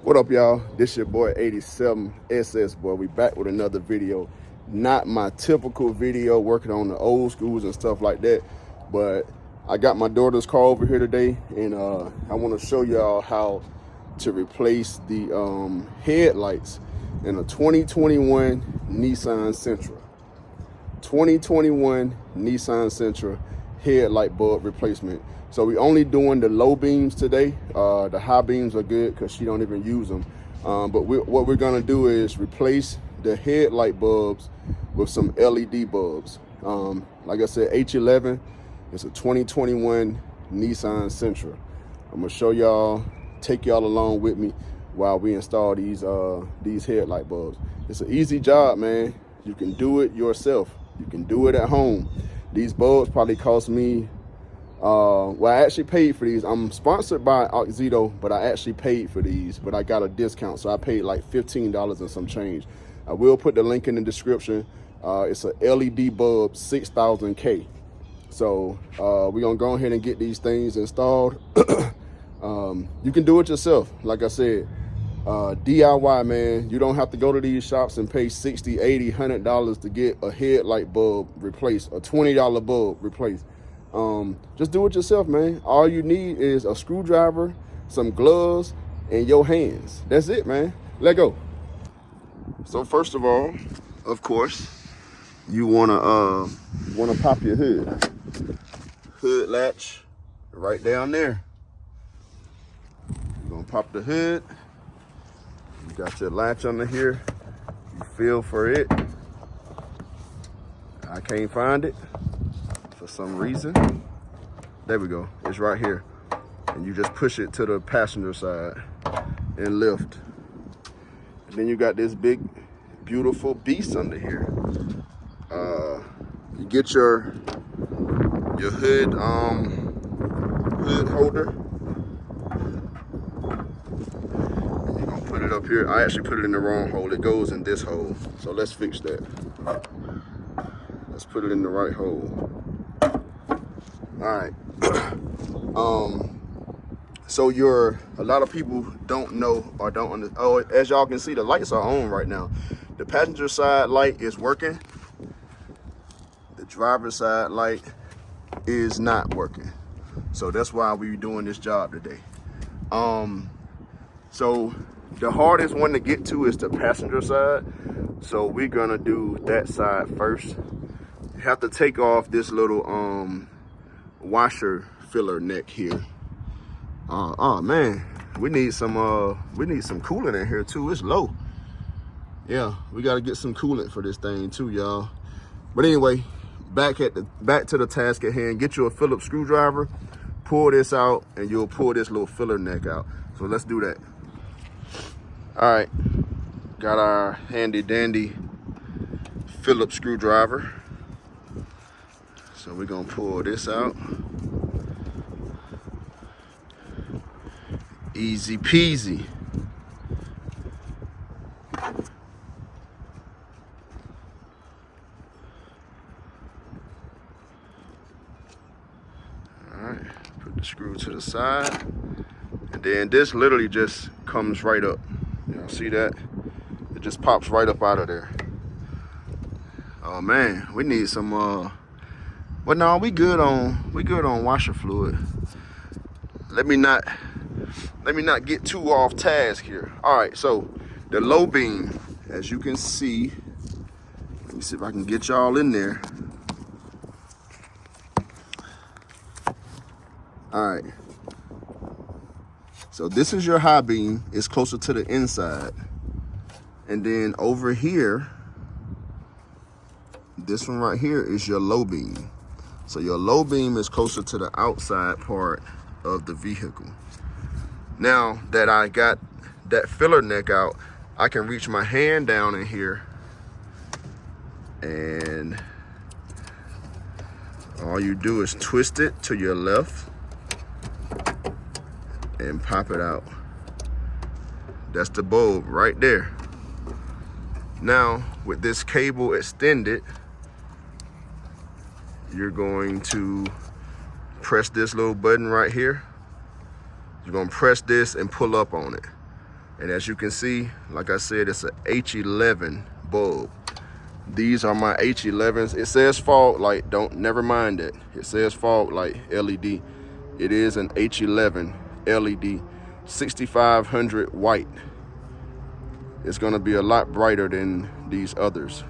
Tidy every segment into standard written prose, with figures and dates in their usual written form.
What up, y'all? This your boy 87SS, boy. We back with another video. Not my typical video working on the old schools and stuff like that, but I got my daughter's car over here today, and I want to show y'all how to replace the headlights in a 2021 Nissan Sentra. 2021 Nissan Sentra headlight bulb replacement. So we only doing the low beams today. The high beams are good because she don't even use them. But what we're gonna do is replace the headlight bulbs with some LED bulbs. Like I said, H11, it's a 2021 Nissan Sentra. I'm gonna show y'all, take y'all along with me while we install these headlight bulbs. It's an easy job, man. You can do it yourself. You can do it at home. These bulbs probably cost me, well, I actually paid for these. I'm sponsored by Oxito, but I actually paid for these, but I got a discount. So I paid like $15 and some change. I will put the link in the description. It's a LED bulb, 6,000K. So we're gonna go ahead and get these things installed. You can do it yourself. Like I said, DIY, man. You don't have to go to these shops and pay $60, $80, $100 to get a headlight bulb replaced, a $20 bulb replaced. Just do it yourself, man. All you need is a screwdriver, some gloves, and your hands. That's it, man. Let go. So first of all, of course, you wanna pop your hood. Hood latch right down there. You're gonna pop the hood. You got your latch under here. You feel for it. I can't find it for some reason. There we go. It's right here. And you just push it to the passenger side and lift. And then you got this big, beautiful beast under here. You get your hood hood holder. You're gonna put it up here. I actually put it in the wrong hole. It goes in this hole. So let's fix that. Let's put it in the right hole. All right. So a lot of people don't know or don't understand. Oh, as y'all can see, the lights are on right now. The passenger side light is working. The driver's side light is not working. So that's why we're doing this job today. So the hardest one to get to is the passenger side. So we're gonna do that side first. You have to take off this little washer filler neck here. Oh man, we need some coolant in here too. It's low. Yeah, we got to get some coolant for this thing too, y'all. But anyway, back to the task at hand. Get you a Phillips screwdriver, pull this out, and you'll pull this little filler neck out. So let's do that. All right, got our handy dandy Phillips screwdriver. So we're gonna pull this out. Easy peasy. Alright, put the screw to the side. And then this literally just comes right up. Y'all see that? It just pops right up out of there. Oh man, we need some but no, we good on washer fluid. Let me not get too off task here. All right, so the low beam, as you can see, let me see if I can get y'all in there. All right, so this is your high beam. It's closer to the inside. And then over here, this one right here is your low beam. So your low beam is closer to the outside part of the vehicle. Now that I got that filler neck out, I can reach my hand down in here and all you do is twist it to your left and pop it out. That's the bulb right there. Now with this cable extended, you're going to press this little button right here. You're gonna press this and pull up on it. And as you can see, like I said, it's a H11 bulb. These are my H11s. It says fog light, never mind it. It says fog light LED. It is an H11 LED, 6500 white. It's gonna be a lot brighter than these others.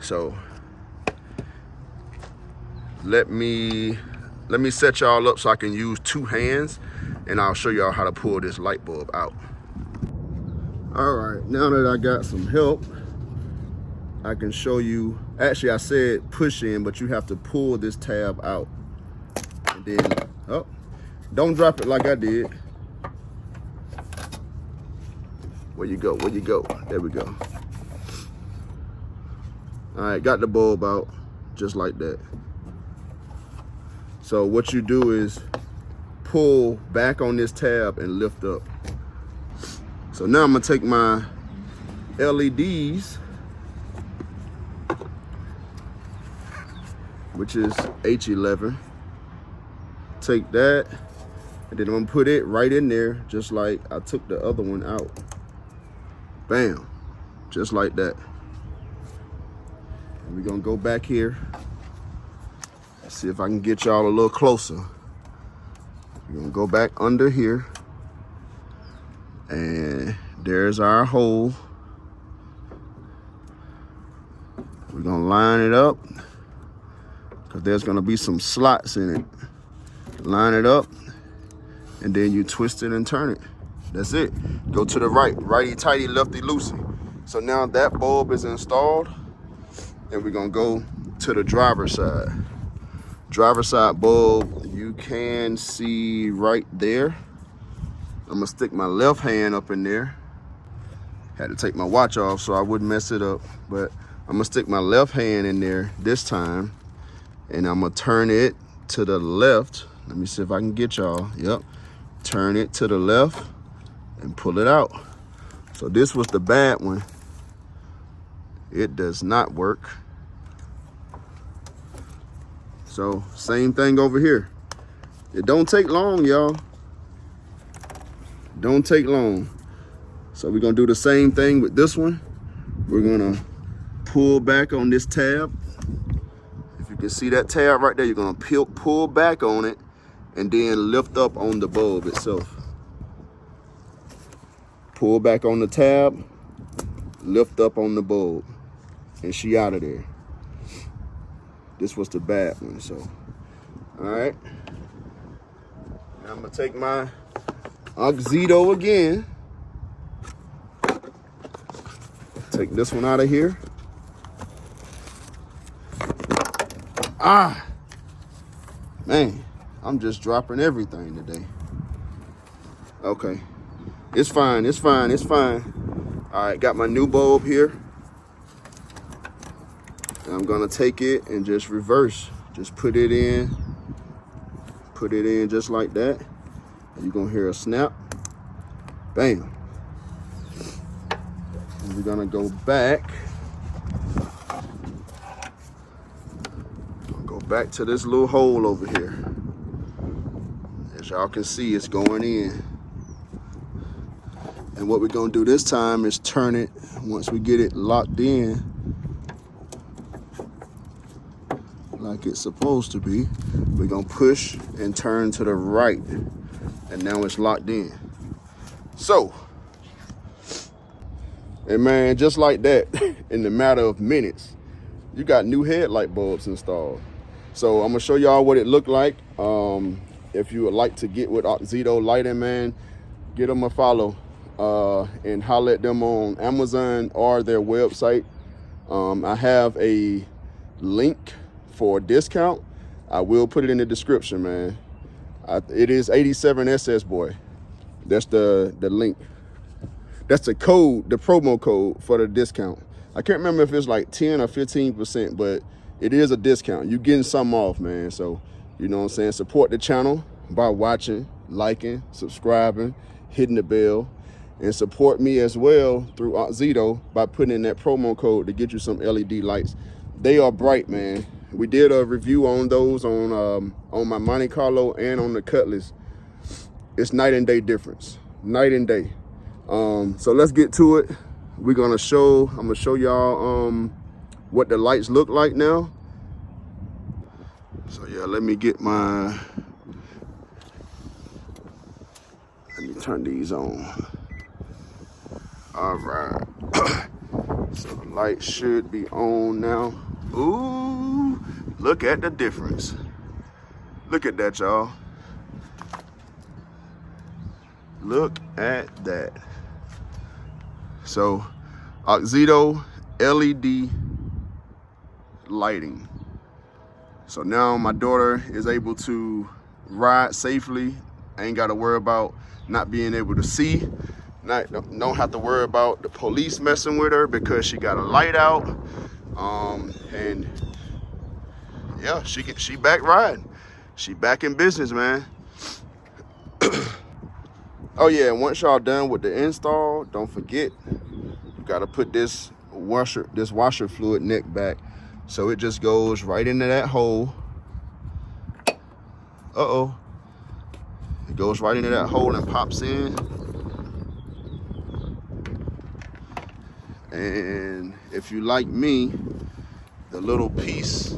So let me set y'all up so I can use 2 hands, and I'll show y'all how to pull this light bulb out. All right, now that I got some help, I can show you. Actually, I said push in, but you have to pull this tab out. And then, oh, don't drop it like I did. Where you go, where you go? There we go. All right, got the bulb out, just like that. So what you do is pull back on this tab and lift up. So now I'm gonna take my LEDs, which is H11. Take that, and then I'm gonna put it right in there, just like I took the other one out. Bam, just like that. And we're gonna go back here. Let's see if I can get y'all a little closer. We're gonna go back under here. And there's our hole. We're gonna line it up, because there's gonna be some slots in it. Line it up, and then you twist it and turn it. That's it. Go to the right, righty-tighty, lefty-loosey. So now that bulb is installed, and we're gonna go to the driver's side. Driver's side bulb, you can see right there. I'm gonna stick my left hand up in there. Had to take my watch off so I wouldn't mess it up, but I'm gonna stick my left hand in there this time, and I'm gonna turn it to the left. Let me see if I can get y'all. Yep. Turn it to the left and pull it out. So this was the bad one. It does not work. So same thing over here. It don't take long, y'all. Don't take long. So we're gonna do the same thing with this one. We're gonna pull back on this tab. If you can see that tab right there, you're gonna pull back on it and then lift up on the bulb itself. Pull back on the tab, lift up on the bulb, and she out of there. This was the bad one, so. All right. Now I'm gonna take my Oxydo again. Take this one out of here. Ah, man, I'm just dropping everything today. Okay, it's fine, it's fine, it's fine. All right, got my new bulb here. And I'm gonna take it and just reverse. Just put it in just like that. And you're gonna hear a snap, bam. And we're gonna go back. Go back to this little hole over here. As y'all can see, it's going in. And what we're gonna do this time is turn it, once we get it locked in, like it's supposed to be, we're gonna push and turn to the right. And now it's locked in. So, and man, just like that, in the matter of minutes, you got new headlight bulbs installed. So I'm gonna show y'all what it looked like. If you would like to get with Oxydo Lighting, man, get them a follow and holler at them on Amazon or their website. I have a link for a discount. I will put it in the description, man. It is 87SS, boy. That's the link. That's the code, the promo code for the discount. I can't remember if it's like 10 or 15%, but it is a discount. You're getting something off, man. So, you know what I'm saying? Support the channel by watching, liking, subscribing, hitting the bell, and support me as well through Oxydo by putting in that promo code to get you some LED lights. They are bright, man. We did a review on those on my Monte Carlo and on the Cutlass. It's night and day difference. night and day. So let's get to it. I'm gonna show y'all what the lights look like now. So yeah, let me turn these on. All right. So the light should be on now. Ooh, look at the difference. Look at that, y'all. Look at that. So, Oxydo LED lighting. So now my daughter is able to ride safely. Ain't got to worry about not being able to see. Don't have to worry about the police messing with her because she got a light out. And yeah, she back riding. She back in business, man. Oh yeah, and once y'all done with the install, don't forget, you gotta put this washer fluid neck back. So it just goes right into that hole. Uh-oh. It goes right into that hole and pops in. And if you like me, the little piece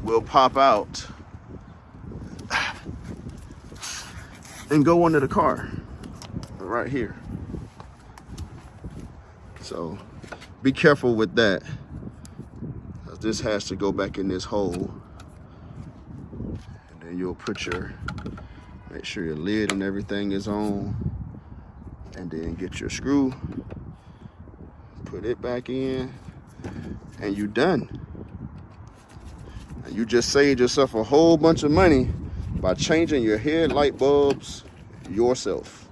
will pop out and go under the car right here. So be careful with that, because this has to go back in this hole. And then you'll make sure your lid and everything is on, and then get your screw, put it back in, and you're done. And you just saved yourself a whole bunch of money by changing your headlight bulbs yourself.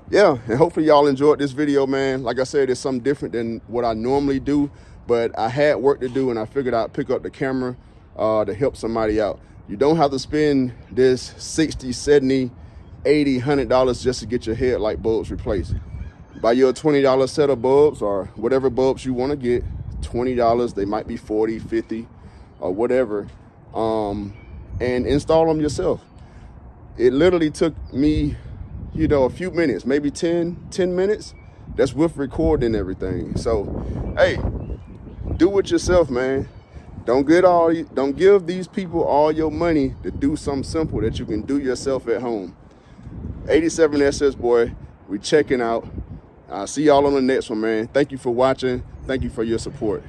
Yeah, and hopefully y'all enjoyed this video, man. Like I said, it's something different than what I normally do, but I had work to do and I figured I'd pick up the camera to help somebody out. You don't have to spend this $60, $70, $80, $100 just to get your headlight bulbs replaced. Buy your $20 set of bulbs or whatever bulbs you want to get. $20, they might be $40, $50 or whatever, and install them yourself. It literally took me, a few minutes, maybe 10 minutes. That's with recording everything. So hey, do it yourself, man. Don't give these people all your money to do something simple that you can do yourself at home. 87SS boy, we checking out. I'll see y'all on the next one, man. Thank you for watching. Thank you for your support.